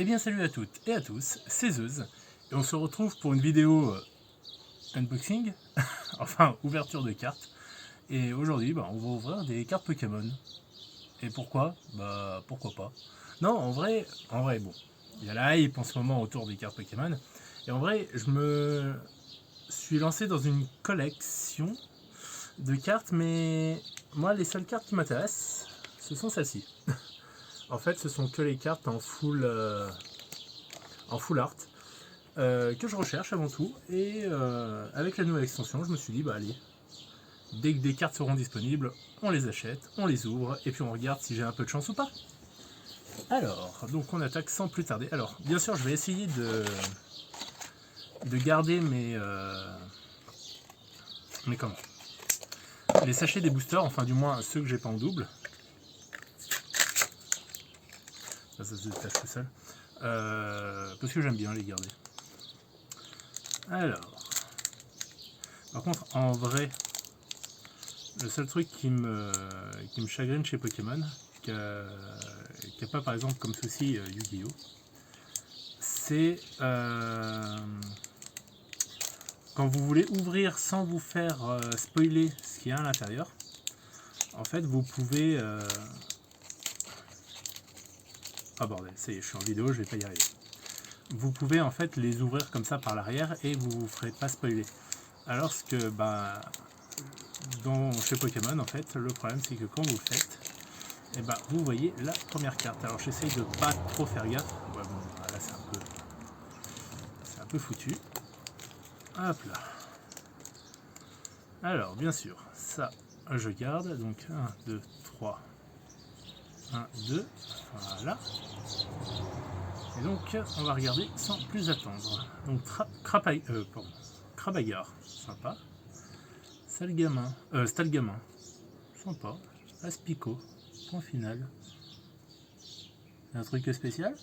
Eh bien salut à toutes et à tous, c'est Zeus, et on se retrouve pour une vidéo unboxing, enfin ouverture de cartes, et aujourd'hui on va ouvrir des cartes Pokémon. Et pourquoi? Bah pourquoi pas. Non, en vrai bon, il y a la hype en ce moment autour des cartes Pokémon, et en vrai je me suis lancé dans une collection de cartes, mais moi les seules cartes qui m'intéressent, ce sont celles-ci. En fait ce sont que les cartes en full art. Que je recherche avant tout, et avec la nouvelle extension je me suis dit bah allez, dès que des cartes seront disponibles on les achète, on les ouvre et puis on regarde si j'ai un peu de chance ou pas. Alors donc on attaque sans plus tarder. Alors bien sûr je vais essayer de garder mes comment, les sachets des boosters, enfin du moins ceux que j'ai pas en double. Ça se détache tout seul, parce que j'aime bien les garder. Alors par contre en vrai, le seul truc qui me chagrine chez Pokémon, qui n'a pas par exemple comme souci Yu-Gi-Oh, c'est quand vous voulez ouvrir sans vous faire spoiler ce qu'il y a à l'intérieur. En fait vous pouvez... Ah bordel, ça y est, je suis en vidéo, je vais pas y arriver. Vous pouvez en fait les ouvrir comme ça par l'arrière et vous vous ferez pas spoiler. Alors que chez Pokémon en fait, le problème c'est que quand vous le faites, et vous voyez la première carte. Alors j'essaye de pas trop faire gaffe. Ouais, bon, là c'est un peu foutu. Hop là. Alors bien sûr, ça je garde. Donc 1, 2, 3. 1, 2. Voilà. Et donc on va regarder sans plus attendre. Donc Crabagar, sympa. Stalgamin, sympa. Aspico, point final. Un truc spécial?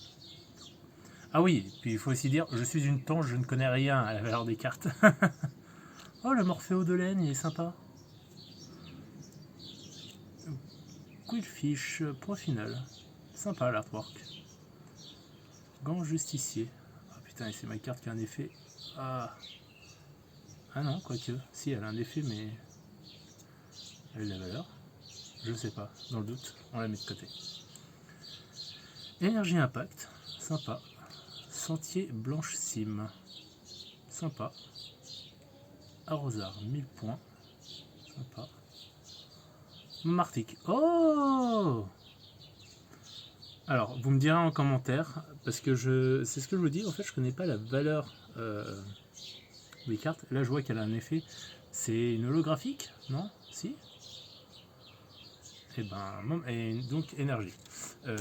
Ah oui, puis il faut aussi dire, je suis une tanche, je ne connais rien à la valeur des cartes. Oh, le Morphéo de laine, il est sympa. Quillfish, point final. Sympa l'artwork. Gant justicier. Ah putain, et c'est ma carte qui a un effet. Ah non, quoique. Si, elle a un effet, mais... Elle a de la valeur? Je sais pas, dans le doute, on la met de côté. Énergie Impact, sympa. Sentier Blanche Cime, sympa. Arrosard, 1000 points, sympa. Martic, oh! Alors, vous me direz en commentaire, parce que c'est ce que je vous dis, en fait, je connais pas la valeur des cartes. Là, je vois qu'elle a un effet. C'est une holographique, non? Si? Et donc énergie.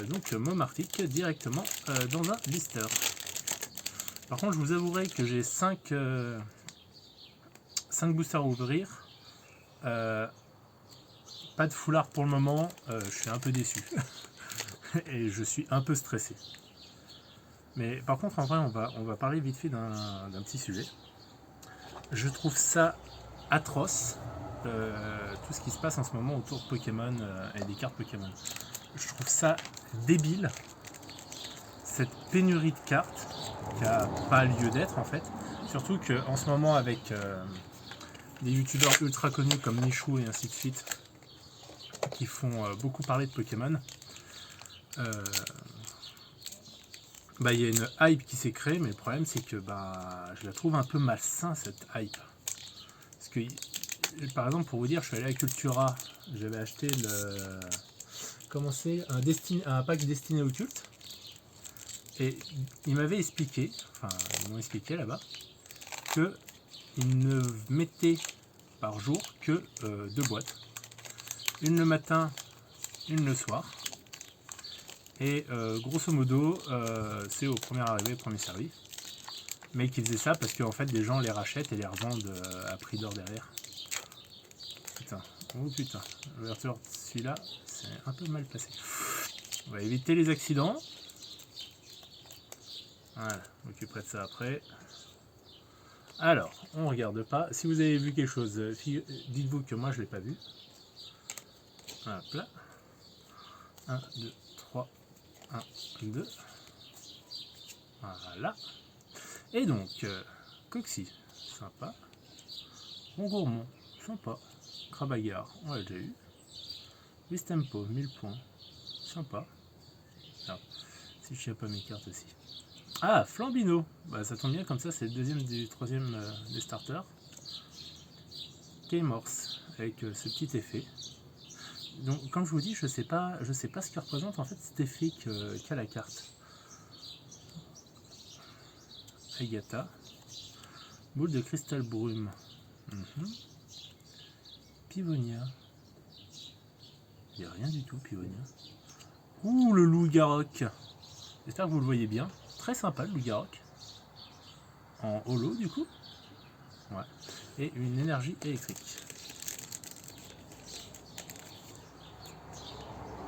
Donc Momartic directement dans un blister. Par contre, je vous avouerai que j'ai 5 boosters à ouvrir. Pas de foulard pour le moment. Je suis un peu déçu. Et je suis un peu stressé. Mais par contre, en vrai, on va parler vite fait d'un petit sujet. Je trouve ça atroce, tout ce qui se passe en ce moment autour de Pokémon et des cartes Pokémon. Je trouve ça débile, cette pénurie de cartes qui n'a pas lieu d'être en fait. Surtout qu'en ce moment, avec des youtubeurs ultra connus comme Michou et ainsi de suite, qui font beaucoup parler de Pokémon, il y a une hype qui s'est créée, mais le problème c'est que je la trouve un peu malsain cette hype. Parce que, par exemple, pour vous dire, je suis allé à Cultura, j'avais acheté un pack destiné au culte, et ils m'avaient expliqué, ils m'ont expliqué là-bas, qu'ils ne mettaient par jour que 2 boîtes, une le matin, une le soir, et grosso modo, c'est au premier arrivé, premier servi, mais qu'ils faisaient ça parce qu'en fait des gens les rachètent et les revendent à prix d'or derrière. Putain, oh putain, l'ouverture de celui-là, c'est un peu mal placé. On va éviter les accidents. Voilà, je m'occuperai de ça après. Alors, on regarde pas. Si vous avez vu quelque chose, dites-vous que moi je l'ai pas vu. Hop là. 1, 2, 3. 1, 2. Voilà. Et donc, Coxy, sympa. Rongourmand, sympa. Crabagarre, on l'a déjà eu. Wistempo, 1000 points, sympa. Alors, si je tiens pas mes cartes aussi. Ah, Flambino, bah, ça tombe bien, comme ça c'est le deuxième du troisième des starters. K-Morse, avec ce petit effet. Donc, comme je vous dis, je sais pas ce que représente en fait cet effet qu'a la carte. Agatha. Boule de cristal brume. Pivonia. Il n'y a rien du tout, Pivonia. Ouh, le loup-garroc. J'espère que vous le voyez bien. Très sympa, le loup-garroc. En holo, du coup. Ouais. Et une énergie électrique.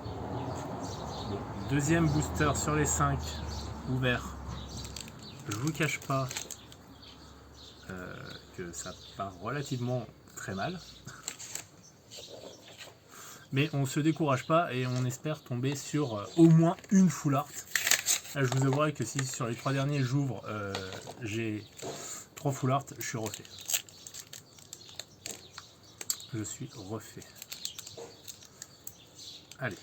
Bon, deuxième booster sur les 5 ouvert. Je vous cache pas que ça part relativement très mal. Mais on se décourage pas et on espère tomber sur au moins une full art. Là, je vous avouerai que si sur les 3 derniers j'ouvre, j'ai 3 full art, je suis refait. Je suis refait. Allez.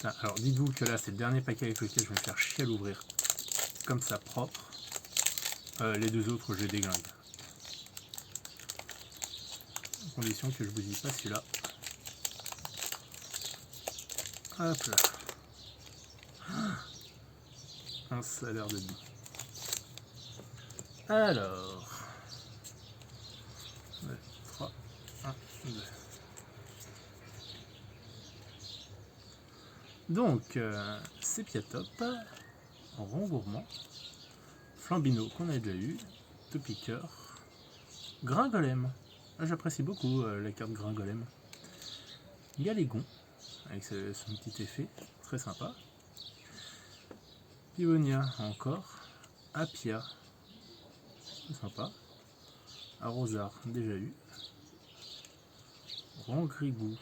Alors dites-vous que là c'est le dernier paquet avec lequel je vais me faire chier à l'ouvrir. Comme ça propre. Les deux autres je les déglingue. À condition que je vous dise pas celui-là. Hop là. Ah, ça a l'air de bien. Alors. 2, 3, 1, 2. Donc, Sépiatop, Rongourmand, Flambino qu'on a déjà eu, Topiqueur, Gringolem. Ah, j'apprécie beaucoup la carte Gringolem. Galégon, avec son petit effet, très sympa. Pivonia encore. Apia, très sympa. Arrosard, déjà eu. Rangrigou.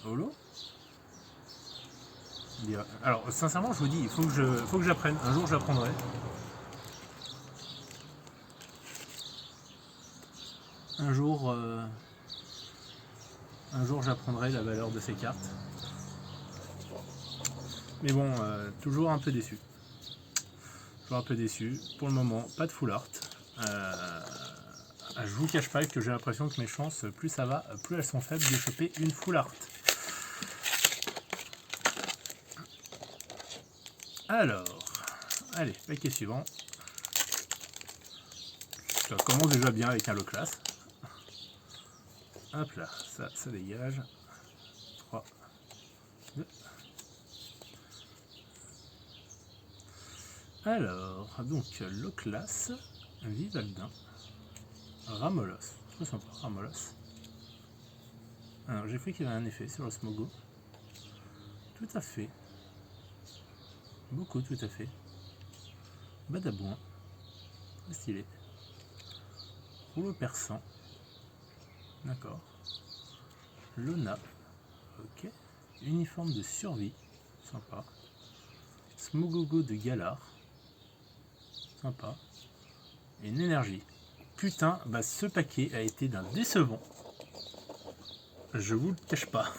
Holo. Alors, sincèrement, je vous dis, il faut que j'apprenne. Un jour, j'apprendrai. Un jour, j'apprendrai la valeur de ces cartes. Mais bon, toujours un peu déçu. Toujours un peu déçu. Pour le moment, pas de full art. Je vous cache pas que j'ai l'impression que mes chances, plus ça va, plus elles sont faibles de choper une full art. Alors, allez, paquet suivant. Ça commence déjà bien avec un low class. Hop là, ça dégage. 3, 2. Alors, donc, low class, Vivaldin, Ramolos. Très sympa, Ramolos. Alors, j'ai cru qu'il y avait un effet sur le Smogo. Tout à fait. Beaucoup, tout à fait. Badabouin. Très stylé. Rouleau perçant. D'accord. Lona. Ok. Uniforme de survie. Sympa. Smogogo de Galar. Sympa. Et une énergie. Putain, bah ce paquet a été d'un décevant. Je vous le cache pas.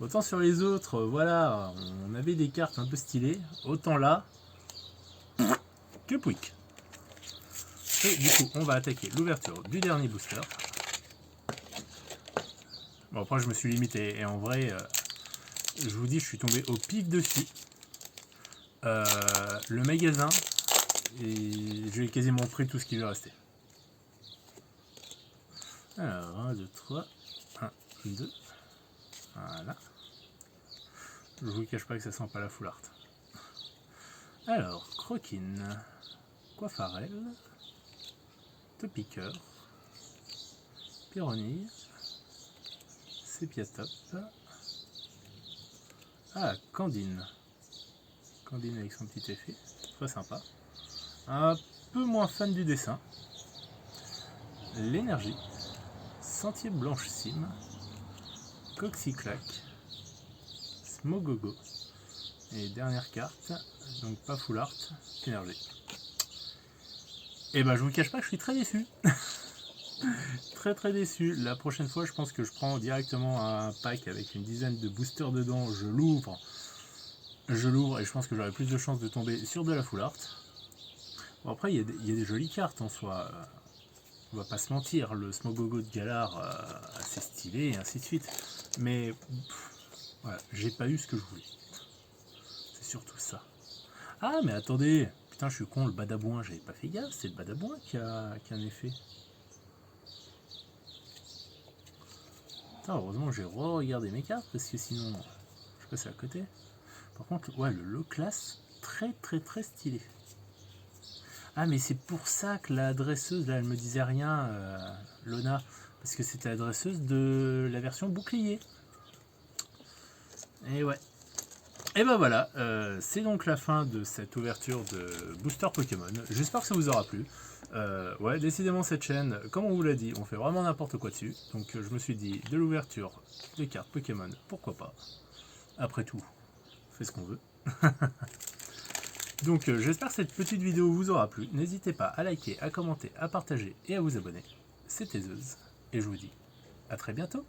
Autant sur les autres, voilà, on avait des cartes un peu stylées. Autant là, que pouic. Et du coup, on va attaquer l'ouverture du dernier booster. Bon, après, je me suis limité. Et en vrai, je vous dis, je suis tombé au pif dessus. Le magasin, et j'ai quasiment pris tout ce qui lui restait. Alors, 1, 2, 3. 1, 2. Voilà. Je vous cache pas que ça sent pas la full art. Alors, Croquine. Coiffarelle. Topiqueur. Pyronille. Sépiatop. Ah, Candine. Candine avec son petit effet. Très sympa. Un peu moins fan du dessin. L'énergie. Sentier blanche cime. Coxyclac. Smogogo. Et dernière carte, donc pas full art, énergie. Et ben je vous cache pas que je suis très déçu. Très déçu. La prochaine fois, je pense que je prends directement un pack avec une dizaine de boosters dedans, je l'ouvre et je pense que j'aurai plus de chances de tomber sur de la full art. Bon, après, il y a des jolies cartes en soi. On va pas se mentir, le Smogogo de Galar, assez stylé et ainsi de suite. Mais voilà, j'ai pas eu ce que je voulais. C'est surtout ça. Ah, mais attendez, putain, je suis con, le badabouin, j'avais pas fait gaffe, c'est le badabouin qui a un effet. Putain, heureusement j'ai regardé mes cartes parce que sinon je passais à côté. Par contre, ouais, le low class, très stylé. Ah, mais c'est pour ça que la dresseuse, là, elle me disait rien, Lona, parce que c'était la dresseuse de la version bouclier. Et ouais. Et ben voilà, c'est donc la fin de cette ouverture de Booster Pokémon. J'espère que ça vous aura plu. Ouais, décidément cette chaîne, comme on vous l'a dit, on fait vraiment n'importe quoi dessus. Donc je me suis dit, de l'ouverture de cartes Pokémon, pourquoi pas. Après tout, on fait ce qu'on veut. Donc j'espère que cette petite vidéo vous aura plu. N'hésitez pas à liker, à commenter, à partager et à vous abonner. C'était Zeus, et je vous dis à très bientôt.